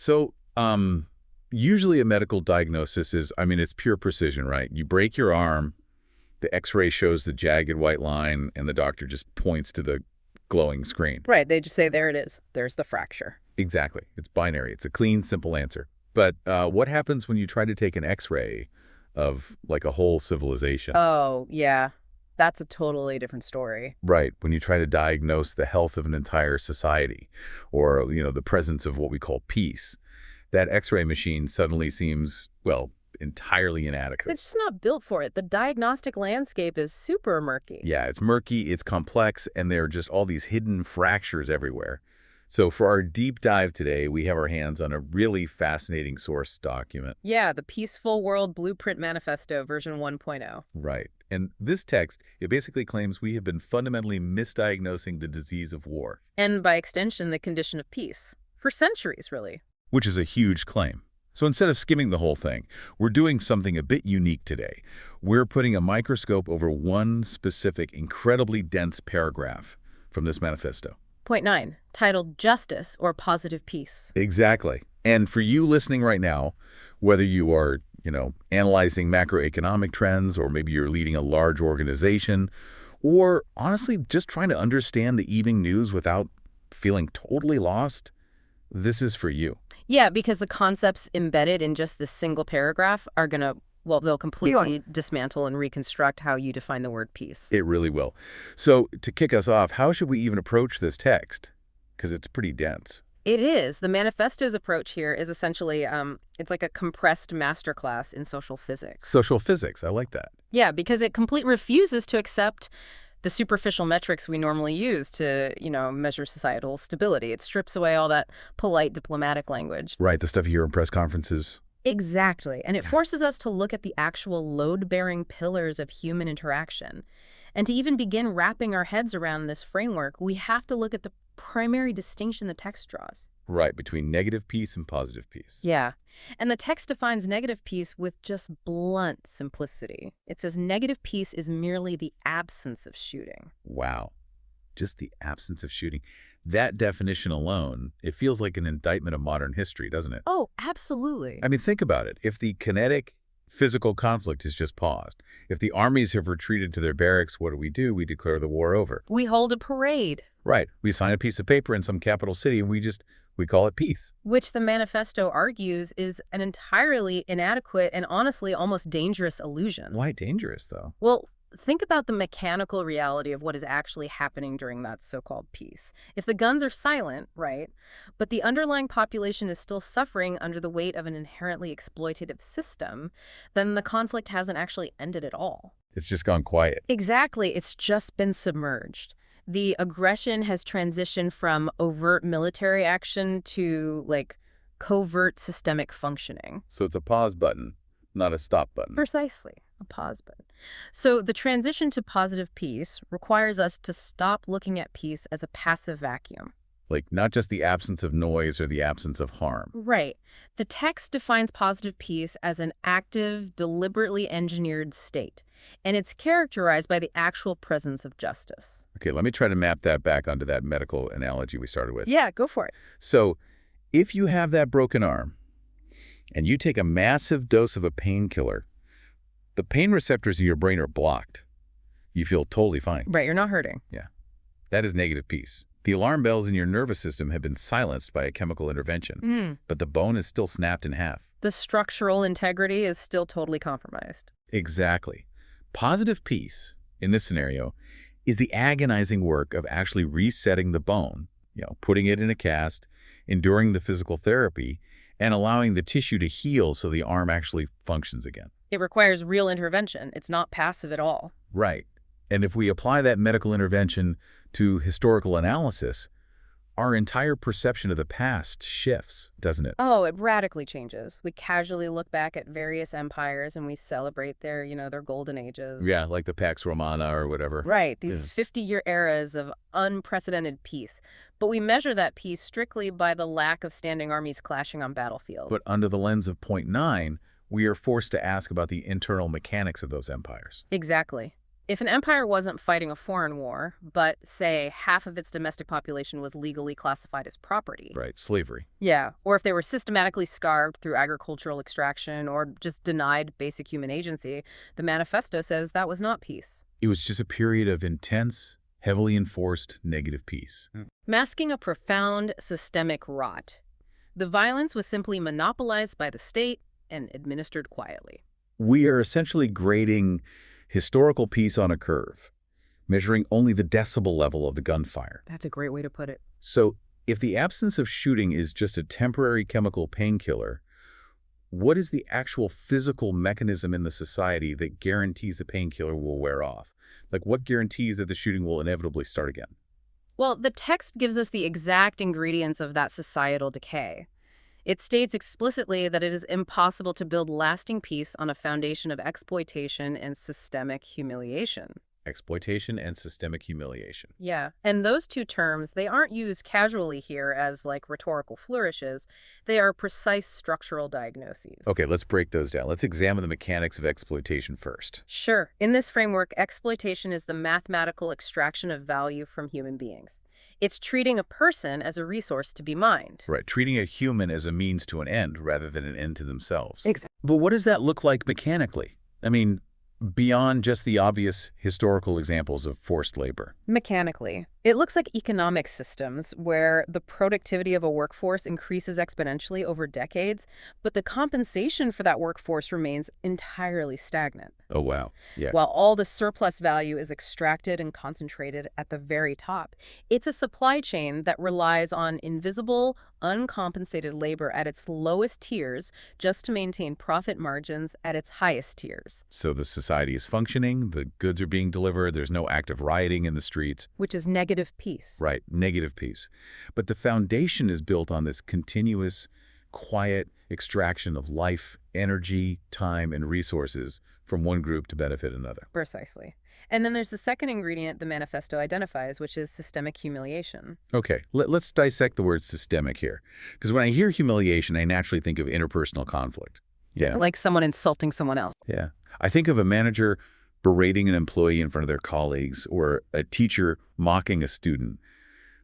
So, usually a medical diagnosis is, I mean, it's pure precision, right? You break your arm, the X-ray shows the jagged white line, and the doctor just points to the glowing screen. Right, they just say, there it is. There's the fracture. Exactly. It's binary. It's a clean, simple answer. But what happens when you try to take an X-ray of, like, a whole civilization? Oh, yeah. That's a totally different story. Right. When you try to diagnose the health of an entire society or, the presence of what we call peace, that X-ray machine suddenly seems, well, entirely inadequate. It's just not built for it. The diagnostic landscape is super murky. Yeah, it's murky, it's complex, and there are just all these hidden fractures everywhere. So for our deep dive today, we have our hands on a really fascinating source document. Yeah, the Peaceful World Blueprint Manifesto, version 1.0. Right. And this text, it basically claims we have been fundamentally misdiagnosing the disease of war. And by extension, the condition of peace. For centuries, really. Which is a huge claim. So instead of skimming the whole thing, we're doing something a bit unique today. We're putting a microscope over one specific, incredibly dense paragraph from this manifesto. Point 9, titled Justice or Positive Peace. Exactly. And for you listening right now, whether you are, analyzing macroeconomic trends, or maybe you're leading a large organization, or honestly just trying to understand the evening news without feeling totally lost, this is for you. Yeah, because the concepts embedded in just this single paragraph are going to, well, they'll completely dismantle and reconstruct how you define the word peace. It really will. So to kick us off, how should we even approach this text? Because it's pretty dense. It is. The manifesto's approach here is essentially, it's like a compressed masterclass in social physics. Social physics, I like that. Yeah, because it completely refuses to accept the superficial metrics we normally use to, measure societal stability. It strips away all that polite diplomatic language. Right, the stuff you hear in press conferences. Exactly. And it forces us to look at the actual load-bearing pillars of human interaction. And to even begin wrapping our heads around this framework, we have to look at the primary distinction the text draws. Right, between negative peace and positive peace. Yeah. And the text defines negative peace with just blunt simplicity. It says negative peace is merely the absence of shooting. Wow. Just the absence of shooting. That definition alone, it feels like an indictment of modern history, doesn't it? Oh, absolutely. I mean, think about it. If the kinetic physical conflict is just paused, if the armies have retreated to their barracks, what do? We declare the war over. We hold a parade. Right. We sign a piece of paper in some capital city and we call it peace. Which the manifesto argues is an entirely inadequate and honestly almost dangerous illusion. Why dangerous, though? Well, think about the mechanical reality of what is actually happening during that so-called peace. If the guns are silent, right, but the underlying population is still suffering under the weight of an inherently exploitative system, then the conflict hasn't actually ended at all. It's just gone quiet. Exactly. It's just been submerged. The aggression has transitioned from overt military action to, covert systemic functioning. So it's a pause button, not a stop button. Precisely. A pause button. So the transition to positive peace requires us to stop looking at peace as a passive vacuum. Like, not just the absence of noise or the absence of harm. Right. The text defines positive peace as an active, deliberately engineered state, and it's characterized by the actual presence of justice. Okay, let me try to map that back onto that medical analogy we started with. Yeah, go for it. So, if you have that broken arm, and you take a massive dose of a painkiller, the pain receptors in your brain are blocked. You feel totally fine. Right, you're not hurting. Yeah. That is negative peace. The alarm bells in your nervous system have been silenced by a chemical intervention, but the bone is still snapped in half. The structural integrity is still totally compromised. Exactly. Positive peace, in this scenario, is the agonizing work of actually resetting the bone, putting it in a cast, enduring the physical therapy, and allowing the tissue to heal so the arm actually functions again. It requires real intervention. It's not passive at all. Right. And if we apply that medical intervention to historical analysis, our entire perception of the past shifts, doesn't it? Oh, it radically changes. We casually look back at various empires and we celebrate their, their golden ages. Yeah, like the Pax Romana or whatever. Right, these 50-year eras of unprecedented peace. But we measure that peace strictly by the lack of standing armies clashing on battlefield. But under the lens of point 9, we are forced to ask about the internal mechanics of those empires. Exactly. If an empire wasn't fighting a foreign war, but, say, half of its domestic population was legally classified as property. Right, slavery. Yeah, or if they were systematically starved through agricultural extraction or just denied basic human agency, the manifesto says that was not peace. It was just a period of intense, heavily enforced negative peace. Masking a profound systemic rot. The violence was simply monopolized by the state and administered quietly. We are essentially grading historical peace on a curve, measuring only the decibel level of the gunfire. That's a great way to put it. So, if the absence of shooting is just a temporary chemical painkiller, what is the actual physical mechanism in the society that guarantees the painkiller will wear off? Like, what guarantees that the shooting will inevitably start again? Well, the text gives us the exact ingredients of that societal decay. It states explicitly that it is impossible to build lasting peace on a foundation of exploitation and systemic humiliation. Exploitation and systemic humiliation. Yeah, and those two terms, they aren't used casually here as like rhetorical flourishes. They are precise structural diagnoses. Okay, let's break those down. Let's examine the mechanics of exploitation first. Sure. In this framework, exploitation is the mathematical extraction of value from human beings. It's treating a person as a resource to be mined. Right, treating a human as a means to an end rather than an end to themselves. Exactly. But what does that look like mechanically? I mean, beyond just the obvious historical examples of forced labor. Mechanically, it looks like economic systems where the productivity of a workforce increases exponentially over decades, but the compensation for that workforce remains entirely stagnant. Oh, wow. Yeah. While all the surplus value is extracted and concentrated at the very top. It's a supply chain that relies on invisible, uncompensated labor at its lowest tiers just to maintain profit margins at its highest tiers. So the society is functioning, the goods are being delivered, there's no active rioting in the streets. Which is negative peace. Right, negative peace. But the foundation is built on this continuous, quiet extraction of life, energy, time, and resources from one group to benefit another. Precisely. And then there's the second ingredient the manifesto identifies, which is systemic humiliation. Okay, let's dissect the word systemic here. Because when I hear humiliation, I naturally think of interpersonal conflict. Yeah. Like someone insulting someone else. Yeah. I think of a manager berating an employee in front of their colleagues or a teacher mocking a student.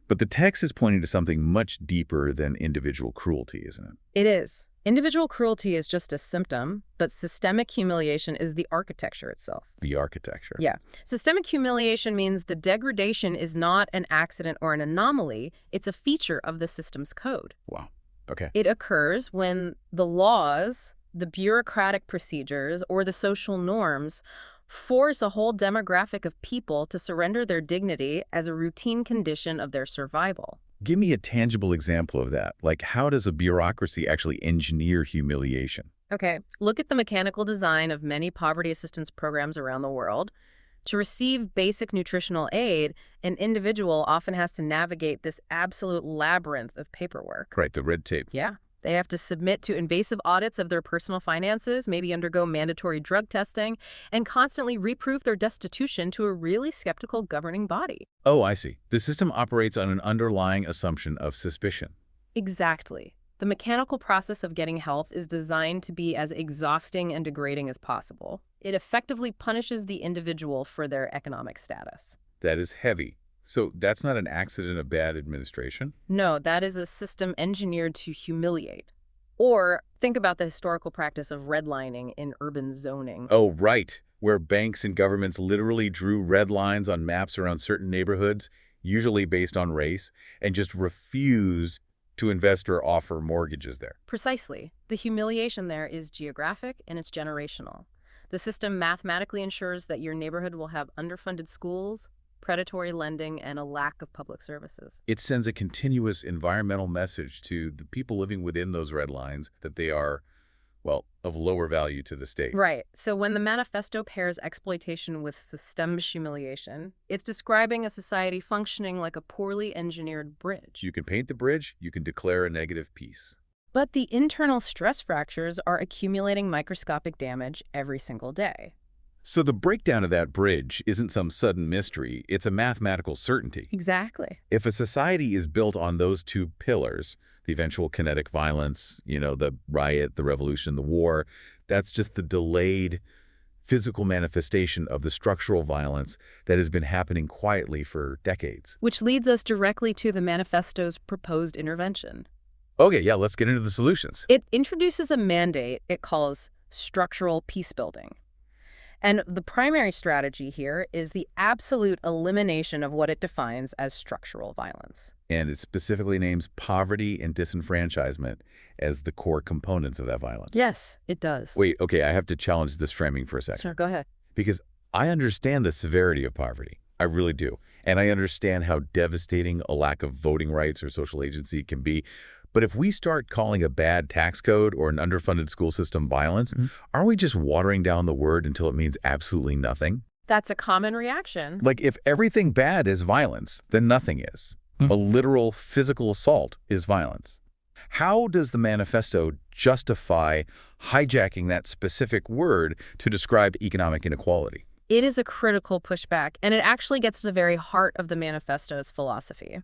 But the text is pointing to something much deeper than individual cruelty, isn't it? It is. Individual cruelty is just a symptom, but systemic humiliation is the architecture itself. The architecture. Yeah. Systemic humiliation means the degradation is not an accident or an anomaly. It's a feature of the system's code. Wow. Okay. It occurs when the laws, the bureaucratic procedures, or the social norms force a whole demographic of people to surrender their dignity as a routine condition of their survival. Give me a tangible example of that. Like, how does a bureaucracy actually engineer humiliation? Okay, look at the mechanical design of many poverty assistance programs around the world. To receive basic nutritional aid, an individual often has to navigate this absolute labyrinth of paperwork. Right, the red tape. Yeah. They have to submit to invasive audits of their personal finances, maybe undergo mandatory drug testing, and constantly reprove their destitution to a really skeptical governing body. Oh, I see. The system operates on an underlying assumption of suspicion. Exactly. The mechanical process of getting help is designed to be as exhausting and degrading as possible. It effectively punishes the individual for their economic status. That is heavy. So that's not an accident of bad administration? No, that is a system engineered to humiliate. Or think about the historical practice of redlining in urban zoning. Oh, right. Where banks and governments literally drew red lines on maps around certain neighborhoods, usually based on race, and just refused to invest or offer mortgages there. Precisely. The humiliation there is geographic and it's generational. The system mathematically ensures that your neighborhood will have underfunded schools, predatory lending, and a lack of public services. It sends a continuous environmental message to the people living within those red lines that they are, well, of lower value to the state. Right. So when the manifesto pairs exploitation with systemic humiliation, it's describing a society functioning like a poorly engineered bridge. You can paint the bridge, you can declare a negative peace. But the internal stress fractures are accumulating microscopic damage every single day. So the breakdown of that bridge isn't some sudden mystery, it's a mathematical certainty. Exactly. If a society is built on those two pillars, the eventual kinetic violence, the riot, the revolution, the war, that's just the delayed physical manifestation of the structural violence that has been happening quietly for decades. Which leads us directly to the manifesto's proposed intervention. Okay, yeah, let's get into the solutions. It introduces a mandate it calls structural peacebuilding. And the primary strategy here is the absolute elimination of what it defines as structural violence. And it specifically names poverty and disenfranchisement as the core components of that violence. Yes, it does. Wait, okay, I have to challenge this framing for a second. Sure, go ahead. Because I understand the severity of poverty. I really do. And I understand how devastating a lack of voting rights or social agency can be. But if we start calling a bad tax code or an underfunded school system violence, aren't we just watering down the word until it means absolutely nothing? That's a common reaction. Like, if everything bad is violence, then nothing is. A literal physical assault is violence. How does the manifesto justify hijacking that specific word to describe economic inequality? It is a critical pushback, and it actually gets to the very heart of the manifesto's philosophy.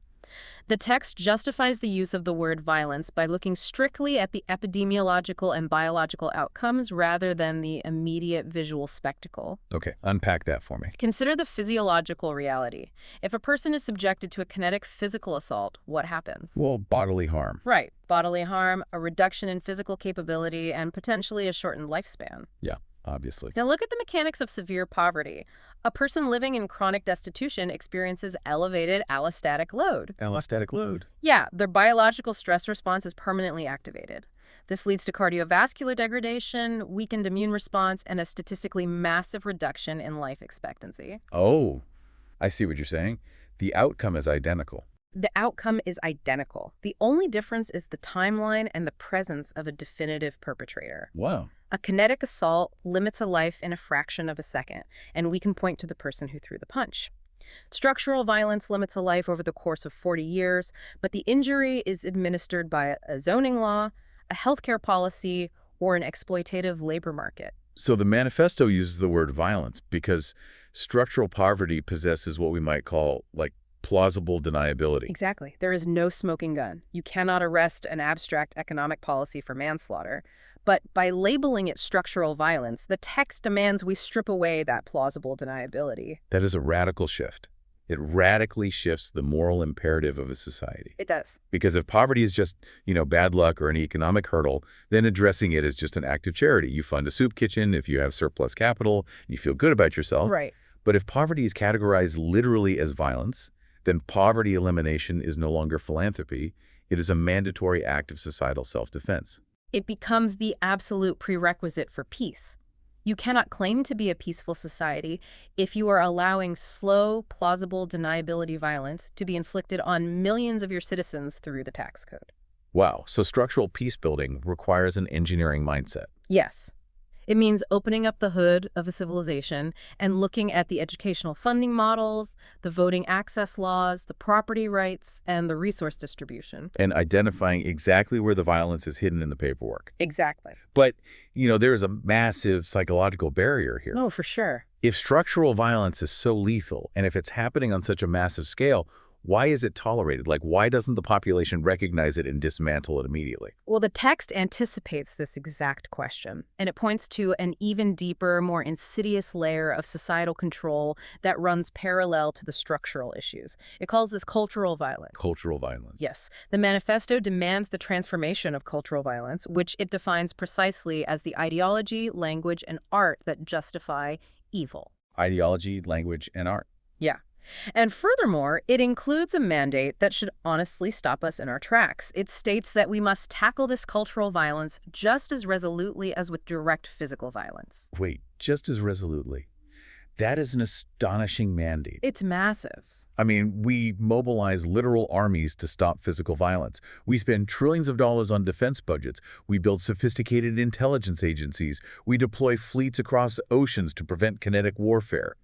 The text justifies the use of the word violence by looking strictly at the epidemiological and biological outcomes rather than the immediate visual spectacle. Okay, unpack that for me. Consider the physiological reality. If a person is subjected to a kinetic physical assault, what happens? Well, bodily harm. Right. Bodily harm, a reduction in physical capability, and potentially a shortened lifespan. Yeah, obviously. Now look at the mechanics of severe poverty. A person living in chronic destitution experiences elevated allostatic load. Allostatic load. Yeah, their biological stress response is permanently activated. This leads to cardiovascular degradation, weakened immune response, and a statistically massive reduction in life expectancy. Oh, I see what you're saying. The outcome is identical. The outcome is identical. The only difference is the timeline and the presence of a definitive perpetrator. Wow. A kinetic assault limits a life in a fraction of a second, and we can point to the person who threw the punch. Structural violence limits a life over the course of 40 years, but the injury is administered by a zoning law, a healthcare policy, or an exploitative labor market. So the manifesto uses the word violence because structural poverty possesses what we might call, like, plausible deniability. Exactly. There is no smoking gun. You cannot arrest an abstract economic policy for manslaughter. But by labeling it structural violence, the text demands we strip away that plausible deniability. That is a radical shift. It radically shifts the moral imperative of a society. It does. Because if poverty is just, bad luck or an economic hurdle, then addressing it is just an act of charity. You fund a soup kitchen if you have surplus capital, you feel good about yourself. Right. But if poverty is categorized literally as violence, then poverty elimination is no longer philanthropy. It is a mandatory act of societal self-defense. It becomes the absolute prerequisite for peace. You cannot claim to be a peaceful society if you are allowing slow, plausible deniability violence to be inflicted on millions of your citizens through the tax code. Wow, so structural peace building requires an engineering mindset. Yes. It means opening up the hood of a civilization and looking at the educational funding models, the voting access laws, the property rights, and the resource distribution. And identifying exactly where the violence is hidden in the paperwork. Exactly. But, there is a massive psychological barrier here. Oh, for sure. If structural violence is so lethal, and if it's happening on such a massive scale, why is it tolerated? Like, why doesn't the population recognize it and dismantle it immediately? Well, the text anticipates this exact question, and it points to an even deeper, more insidious layer of societal control that runs parallel to the structural issues. It calls this cultural violence. Cultural violence. Yes. The manifesto demands the transformation of cultural violence, which it defines precisely as the ideology, language, and art that justify evil. Ideology, language, and art. Yeah. And furthermore, it includes a mandate that should honestly stop us in our tracks. It states that we must tackle this cultural violence just as resolutely as with direct physical violence. Wait, just as resolutely. That is an astonishing mandate. It's massive. I mean, we mobilize literal armies to stop physical violence. We spend trillions of dollars on defense budgets. We build sophisticated intelligence agencies. We deploy fleets across oceans to prevent kinetic warfare.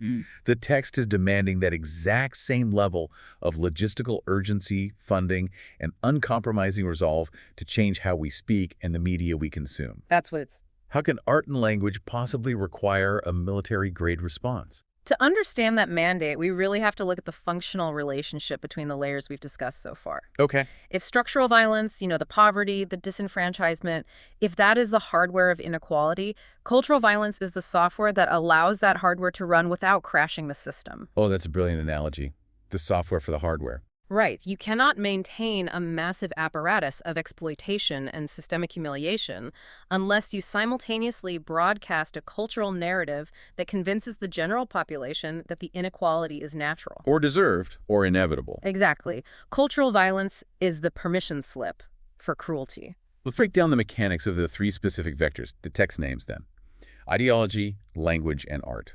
The text is demanding that exact same level of logistical urgency, funding, and uncompromising resolve to change how we speak and the media we consume. That's what it's... How can art and language possibly require a military-grade response? To understand that mandate, we really have to look at the functional relationship between the layers we've discussed so far. Okay. If structural violence, the poverty, the disenfranchisement, if that is the hardware of inequality, cultural violence is the software that allows that hardware to run without crashing the system. Oh, that's a brilliant analogy. The software for the hardware. Right. You cannot maintain a massive apparatus of exploitation and systemic humiliation unless you simultaneously broadcast a cultural narrative that convinces the general population that the inequality is natural. Or deserved, or inevitable. Exactly. Cultural violence is the permission slip for cruelty. Let's break down the mechanics of the three specific vectors, the text names then. Ideology, language, and art.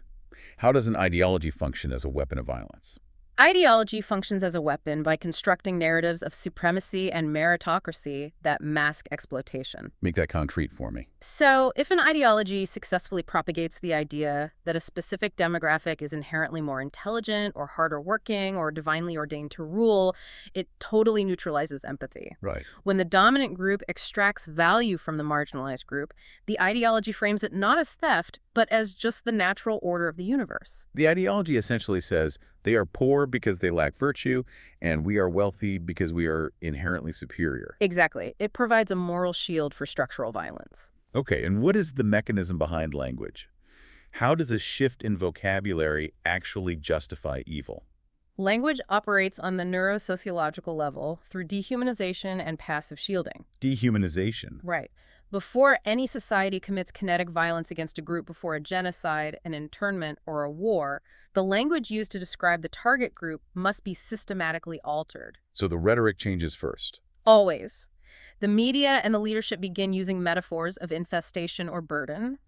How does an ideology function as a weapon of violence? Ideology functions as a weapon by constructing narratives of supremacy and meritocracy that mask exploitation. Make that concrete for me. So, if an ideology successfully propagates the idea that a specific demographic is inherently more intelligent or harder working or divinely ordained to rule, it totally neutralizes empathy. Right. When the dominant group extracts value from the marginalized group, the ideology frames it not as theft, but as just the natural order of the universe. The ideology essentially says they are poor because they lack virtue, and we are wealthy because we are inherently superior. Exactly. It provides a moral shield for structural violence. Okay, and what is the mechanism behind language? How does a shift in vocabulary actually justify evil? Language operates on the neurosociological level through dehumanization and passive shielding. Dehumanization. Right. Before any society commits kinetic violence against a group before a genocide, an internment, or a war, the language used to describe the target group must be systematically altered. So the rhetoric changes first. Always. The media and the leadership begin using metaphors of infestation or burden.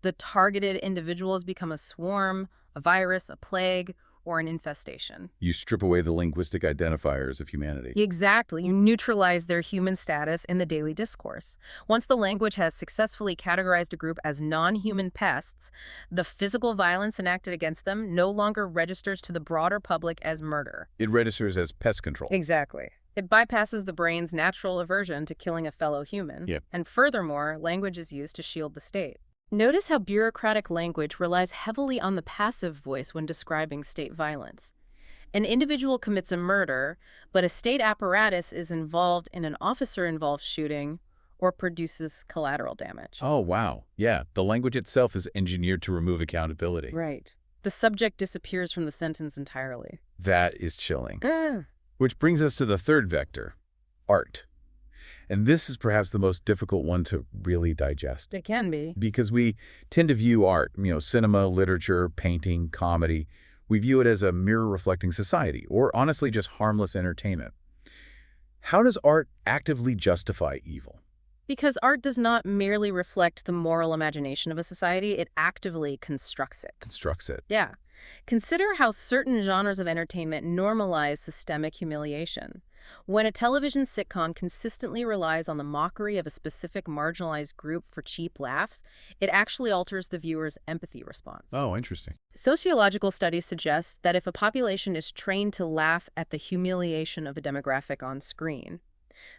The targeted individuals become a swarm, a virus, a plague, or an infestation. You strip away the linguistic identifiers of humanity. Exactly. You neutralize their human status in the daily discourse. Once the language has successfully categorized a group as non-human pests, the physical violence enacted against them no longer registers to the broader public as murder. It registers as pest control. Exactly. It bypasses the brain's natural aversion to killing a fellow human. Yep. And furthermore, language is used to shield the state. Notice how bureaucratic language relies heavily on the passive voice when describing state violence. An individual commits a murder, but a state apparatus is involved in an officer-involved shooting or produces collateral damage. Oh, wow. Yeah, the language itself is engineered to remove accountability. Right. The subject disappears from the sentence entirely. That is chilling. Which brings us to the third vector, art. And this is perhaps the most difficult one to really digest. It can be. Because we tend to view art, cinema, literature, painting, comedy, we view it as a mirror reflecting society, or honestly just harmless entertainment. How does art actively justify evil? Because art does not merely reflect the moral imagination of a society, it actively constructs it. Constructs it. Yeah. Consider how certain genres of entertainment normalize systemic humiliation. When a television sitcom consistently relies on the mockery of a specific marginalized group for cheap laughs, it actually alters the viewer's empathy response. Oh, interesting. Sociological studies suggest that if a population is trained to laugh at the humiliation of a demographic on screen,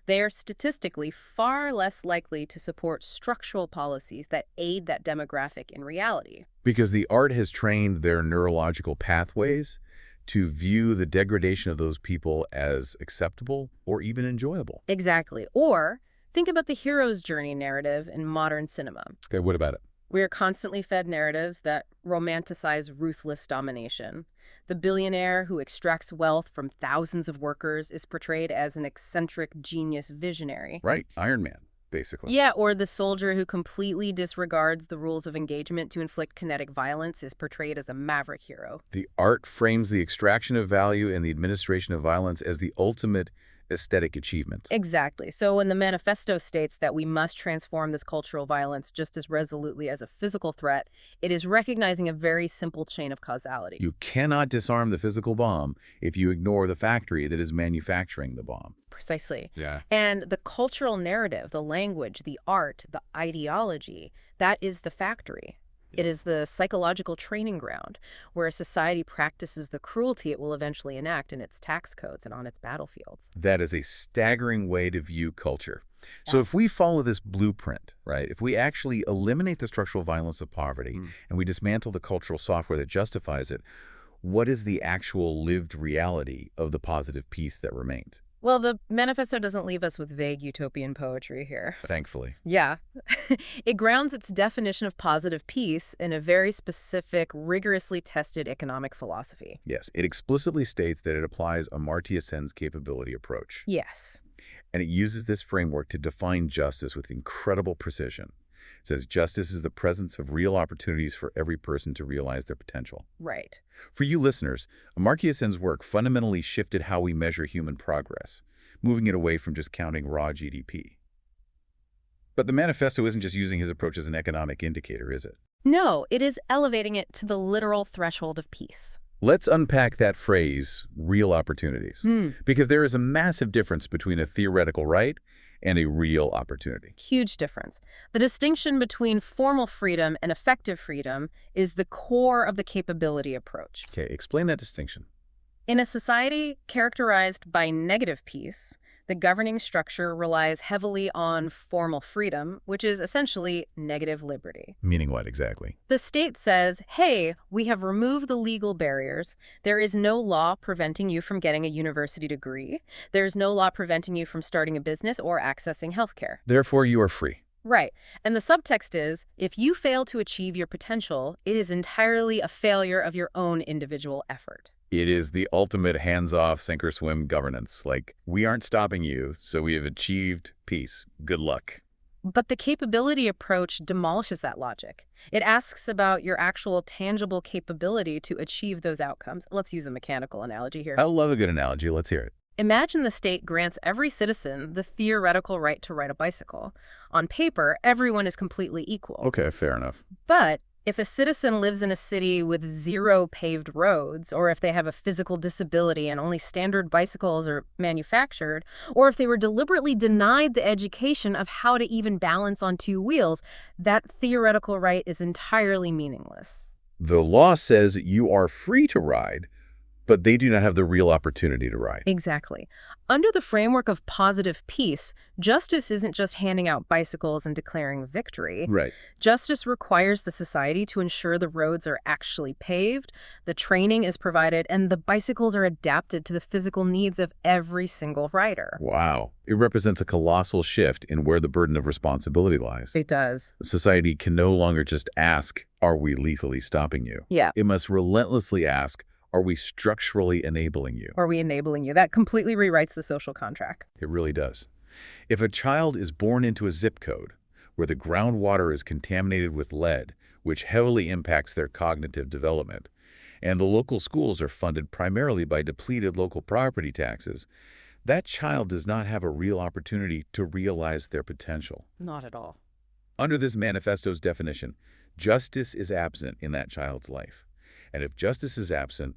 they are statistically far less likely to support structural policies that aid that demographic in reality. Because the art has trained their neurological pathways to view the degradation of those people as acceptable or even enjoyable. Exactly. Or think about the hero's journey narrative in modern cinema. Okay, what about it? We are constantly fed narratives that romanticize ruthless domination. The billionaire who extracts wealth from thousands of workers is portrayed as an eccentric genius visionary. Right, Iron Man, basically. Yeah, or the soldier who completely disregards the rules of engagement to inflict kinetic violence is portrayed as a maverick hero. The art frames the extraction of value and the administration of violence as the ultimate aesthetic achievement. Exactly. So when the Manifesto states that we must transform this cultural violence just as resolutely as a physical threat, it is recognizing a very simple chain of causality. You cannot disarm the physical bomb if you ignore the factory that is manufacturing the bomb. Precisely. Yeah. And the cultural narrative, the language, the art, the ideology, that is the factory. It is the psychological training ground where a society practices the cruelty it will eventually enact in its tax codes and on its battlefields. That is a staggering way to view culture. So Yeah. if we follow this blueprint, right, if we actually eliminate the structural violence of poverty and we dismantle the cultural software that justifies it, what is the actual lived reality of the positive peace that remains? Well, the manifesto doesn't leave us with vague utopian poetry here. Thankfully. Yeah. It grounds its definition of positive peace in a very specific, rigorously tested economic philosophy. Yes, it explicitly states that it applies Amartya Sen's capability approach. Yes. And it uses this framework to define justice with incredible precision. It says justice is the presence of real opportunities for every person to realize their potential. Right. For you listeners, Amartya Sen's work fundamentally shifted how we measure human progress, moving it away from just counting raw GDP. But the manifesto isn't just using his approach as an economic indicator, is it? No, it is elevating it to the literal threshold of peace. Let's unpack that phrase, real opportunities, because there is a massive difference between a theoretical right and a real opportunity. Huge difference. The distinction between formal freedom and effective freedom is the core of the capability approach. Okay, explain that distinction. In a society characterized by negative peace, the governing structure relies heavily on formal freedom, which is essentially negative liberty. Meaning what exactly? The state says, hey, we have removed the legal barriers. There is no law preventing you from getting a university degree. There's no law preventing you from starting a business or accessing healthcare. Therefore, you are free. Right. And the subtext is, if you fail to achieve your potential, it is entirely a failure of your own individual effort. It is the ultimate hands-off, sink-or-swim governance. Like, we aren't stopping you, so we have achieved peace. Good luck. But the capability approach demolishes that logic. It asks about your actual tangible capability to achieve those outcomes. Let's use a mechanical analogy here. I love a good analogy. Let's hear it. Imagine the state grants every citizen the theoretical right to ride a bicycle. On paper, everyone is completely equal. Okay, fair enough. But if a citizen lives in a city with 0 paved roads, or if they have a physical disability and only standard bicycles are manufactured, or if they were deliberately denied the education of how to even balance on 2 wheels, that theoretical right is entirely meaningless. The law says you are free to ride, but they do not have the real opportunity to ride. Exactly. Under the framework of positive peace, justice isn't just handing out bicycles and declaring victory. Right. Justice requires the society to ensure the roads are actually paved, the training is provided, and the bicycles are adapted to the physical needs of every single rider. Wow. It represents a colossal shift in where the burden of responsibility lies. It does. Society can no longer just ask, are we lethally stopping you? Yeah. It must relentlessly ask, are we structurally enabling you? Are we enabling you? That completely rewrites the social contract. It really does. If a child is born into a zip code where the groundwater is contaminated with lead, which heavily impacts their cognitive development, and the local schools are funded primarily by depleted local property taxes, that child does not have a real opportunity to realize their potential. Not at all. Under this manifesto's definition, justice is absent in that child's life. And if justice is absent,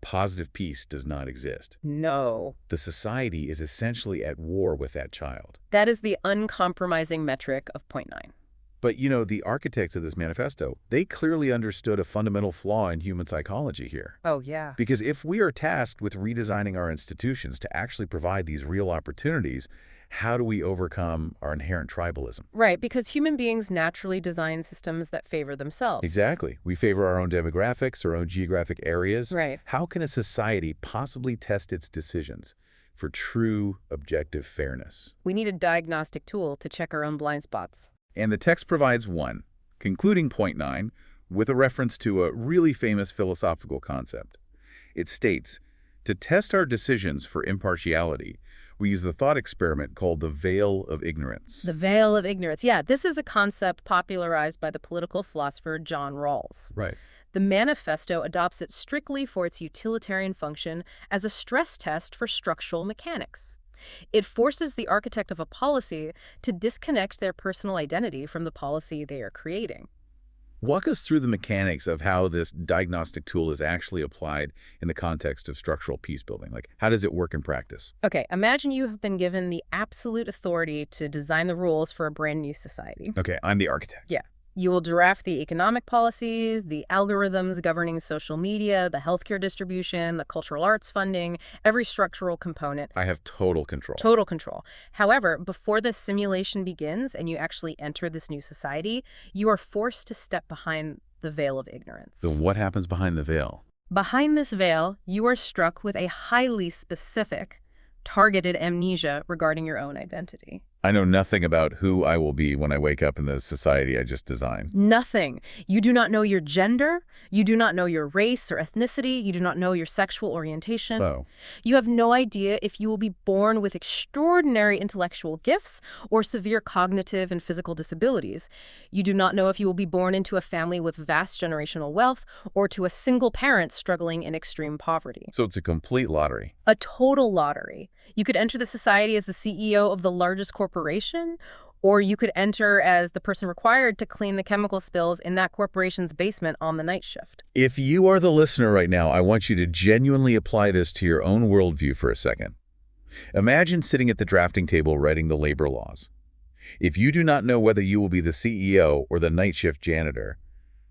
positive peace does not exist. No. The society is essentially at war with that child. That is the uncompromising metric of point 9. But, the architects of this manifesto, they clearly understood a fundamental flaw in human psychology here. Oh, yeah. Because if we are tasked with redesigning our institutions to actually provide these real opportunities, how do we overcome our inherent tribalism? Right, because human beings naturally design systems that favor themselves. Exactly. We favor our own demographics, our own geographic areas. Right. How can a society possibly test its decisions for true objective fairness? We need a diagnostic tool to check our own blind spots. And the text provides one, concluding point 9, with a reference to a really famous philosophical concept. It states, to test our decisions for impartiality, we use the thought experiment called the veil of ignorance. The veil of ignorance. Yeah, this is a concept popularized by the political philosopher John Rawls. Right. The manifesto adopts it strictly for its utilitarian function as a stress test for structural mechanics. It forces the architect of a policy to disconnect their personal identity from the policy they are creating. Walk us through the mechanics of how this diagnostic tool is actually applied in the context of structural peace building. Like, how does it work in practice? Okay, imagine you have been given the absolute authority to design the rules for a brand new society. Okay, I'm the architect. Yeah. You will draft the economic policies, the algorithms governing social media, the healthcare distribution, the cultural arts funding, every structural component. I have total control. Total control. However, before the simulation begins and you actually enter this new society, you are forced to step behind the veil of ignorance. So what happens behind the veil? Behind this veil, you are struck with a highly specific, targeted amnesia regarding your own identity. I know nothing about who I will be when I wake up in the society I just designed. Nothing. You do not know your gender. You do not know your race or ethnicity. You do not know your sexual orientation. Oh, You have no idea if you will be born with extraordinary intellectual gifts or severe cognitive and physical disabilities. You do not know if you will be born into a family with vast generational wealth or to a single parent struggling in extreme poverty. so it's a complete lottery. A total lottery. You could enter the society as the CEO of the largest corporation, or you could enter as the person required to clean the chemical spills in that corporation's basement on the night shift. If you are the listener right now, I want you to genuinely apply this to your own worldview for a second. Imagine sitting at the drafting table writing the labor laws. If you do not know whether you will be the CEO or the night shift janitor,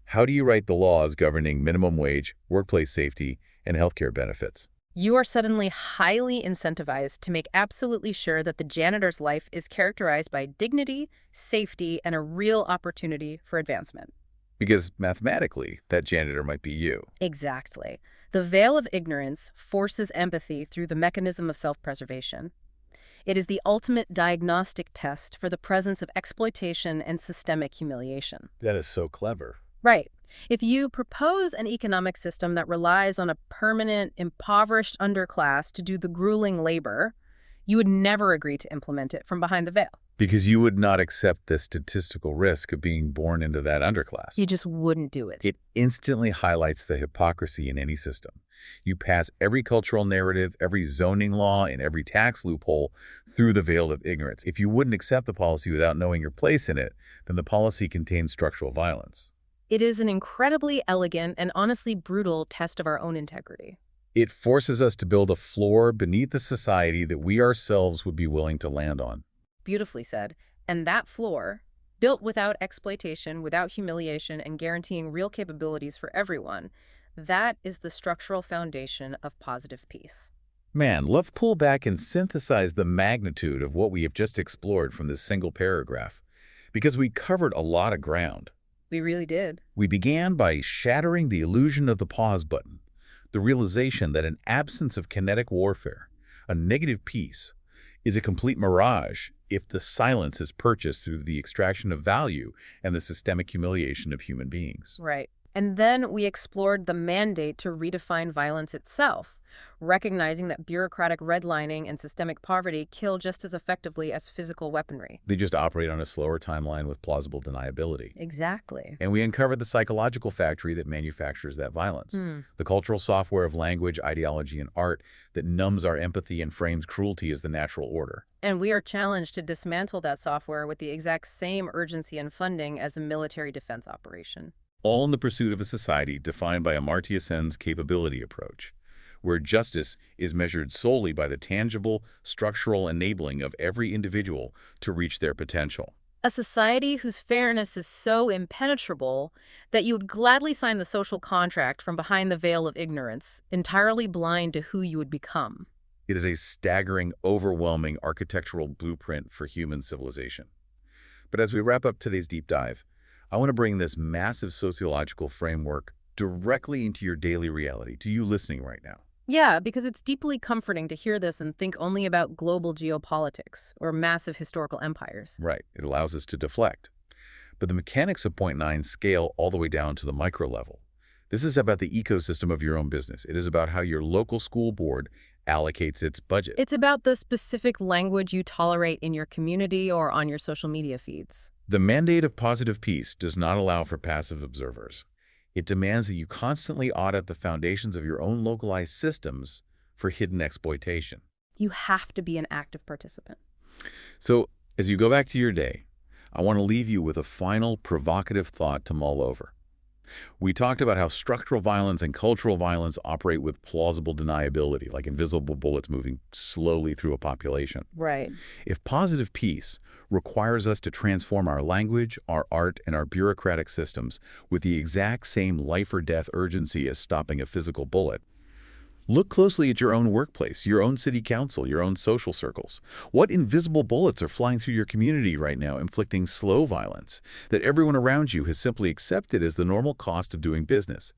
how do you write the laws governing minimum wage, workplace safety, and healthcare benefits? You are suddenly highly incentivized to make absolutely sure that the janitor's life is characterized by dignity, safety, and a real opportunity for advancement. Because mathematically, that janitor might be you. Exactly. The veil of ignorance forces empathy through the mechanism of self-preservation. It is the ultimate diagnostic test for the presence of exploitation and systemic humiliation. That is so clever. Right. If you propose an economic system that relies on a permanent, impoverished underclass to do the grueling labor, you would never agree to implement it from behind the veil. Because you would not accept the statistical risk of being born into that underclass. You just wouldn't do it. It instantly highlights the hypocrisy in any system. You pass every cultural narrative, every zoning law, and every tax loophole through the veil of ignorance. If you wouldn't accept the policy without knowing your place in it, then the policy contains structural violence. It is an incredibly elegant and honestly brutal test of our own integrity. It forces us to build a floor beneath the society that we ourselves would be willing to land on. Beautifully said. And that floor, built without exploitation, without humiliation, and guaranteeing real capabilities for everyone, that is the structural foundation of positive peace. Man, let's pull back and synthesize the magnitude of what we have just explored from this single paragraph, because we covered a lot of ground. We really did. We began by shattering the illusion of the pause button, the realization that an absence of kinetic warfare, a negative peace, is a complete mirage if the silence is purchased through the extraction of value and the systemic humiliation of human beings. Right. And then we explored the mandate to redefine violence itself, recognizing that bureaucratic redlining and systemic poverty kill just as effectively as physical weaponry. They just operate on a slower timeline with plausible deniability. Exactly. And we uncovered the psychological factory that manufactures that violence, the cultural software of language, ideology, and art that numbs our empathy and frames cruelty as the natural order. And we are challenged to dismantle that software with the exact same urgency and funding as a military defense operation. All in the pursuit of a society defined by Amartya Sen's capability approach, where justice is measured solely by the tangible, structural enabling of every individual to reach their potential. A society whose fairness is so impenetrable that you would gladly sign the social contract from behind the veil of ignorance, entirely blind to who you would become. It is a staggering, overwhelming architectural blueprint for human civilization. But as we wrap up today's deep dive, I want to bring this massive sociological framework directly into your daily reality, to you listening right now. Yeah, because it's deeply comforting to hear this and think only about global geopolitics or massive historical empires. Right. It allows us to deflect. But the mechanics of Point 9 scale all the way down to the micro level. This is about the ecosystem of your own business. It is about how your local school board allocates its budget. It's about the specific language you tolerate in your community or on your social media feeds. The mandate of positive peace does not allow for passive observers. It demands that you constantly audit the foundations of your own localized systems for hidden exploitation. You have to be an active participant. So, as you go back to your day, I want to leave you with a final provocative thought to mull over. We talked about how structural violence and cultural violence operate with plausible deniability, like invisible bullets moving slowly through a population. Right. If positive peace requires us to transform our language, our art, and our bureaucratic systems with the exact same life or death urgency as stopping a physical bullet, look closely at your own workplace, your own city council, your own social circles. What invisible bullets are flying through your community right now, inflicting slow violence that everyone around you has simply accepted as the normal cost of doing business?